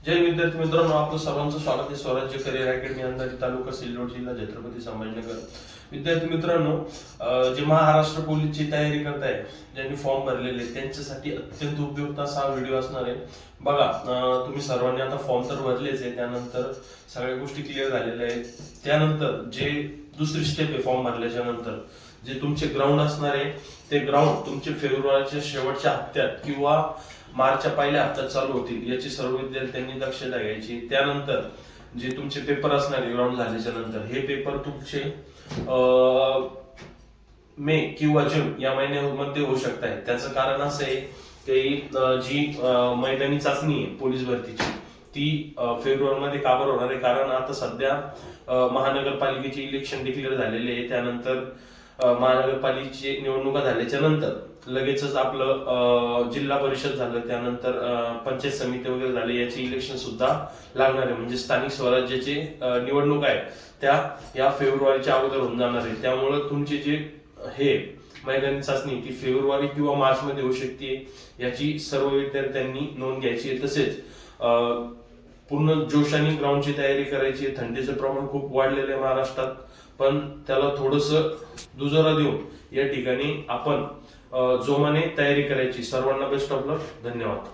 जय विद्यार्थी मित्रांनो, आपलं सर्वांचं स्वागत आहे स्वराज्य करिअर अकॅडमी अंधारी, तालुका सिल्लोड, जिल्हा छत्रपती संभाजीनगर. विद्यार्थी मित्रांनो, जे महाराष्ट्र पोलीसची तयारी करताय, ज्यांनी फॉर्म भरलेले त्यांच्यासाठी अत्यंत उपयुक्त असा व्हिडिओ असणार आहे. बघा, तुम्ही सर्वांनी आता फॉर्म तर भरलेच आहे, त्यानंतर सगळ्या गोष्टी क्लिअर झालेल्या आहेत. त्यानंतर जे दुसरी स्टेप आहे फॉर्म भरल्याच्या नंतर, जे तुमचे ग्राउंड असणार आहे ते ग्राउंड तुमचे फेब्रुवारीच्या शेवटच्या हप्त्यात किंवा मार्चच्या पहिल्या हप्त्यात चालू होतील, याची सर्व विद्यार्थ्यांनी दक्षता घ्यायची. त्यानंतर जे तुमचे पेपर असणार आहे ग्राउंड झाल्याच्या नंतर, हे पेपर तुमचे मे किंवा जून या महिन्यामध्ये होऊ शकत आहे. त्याचं कारण असं आहे की जी मैदानी चाचणी आहे पोलीस भरतीची, ती फेब्रुवारीमध्ये का बरं होणार आहे? कारण आता सध्या महानगरपालिकेचे इलेक्शन डिक्लेअर झालेले आहे. त्यानंतर महानगरपालिकेची निवडणुका झाल्याच्या नंतर लगेचच आपलं जिल्हा परिषद झालं, त्यानंतर पंचायत समिती वगैरे झाले, याचे इलेक्शन सुद्धा लागणार आहे. म्हणजे स्थानिक स्वराज्याचे निवडणूक आहे त्या या फेब्रुवारीच्या अगोदर होऊन जाणार आहे. त्यामुळे तुमचे जे हे मैदानी चाचणी ती फेब्रुवारी किंवा मार्च मध्ये होऊ शकते, याची सर्व विद्यार्थ्यांनी नोंद घ्यायची आहे. तसेच पूर्ण जोशाने ग्राउंडची तयारी करायची आहे. थंडीचं प्रमाण खूप वाढलेलं आहे महाराष्ट्रात, पण त्याला थोडस दुजोरा देऊन या ठिकाणी आपण जोमाने तयारी करायची. सर्वांना बेस्ट ऑफ लक. धन्यवाद.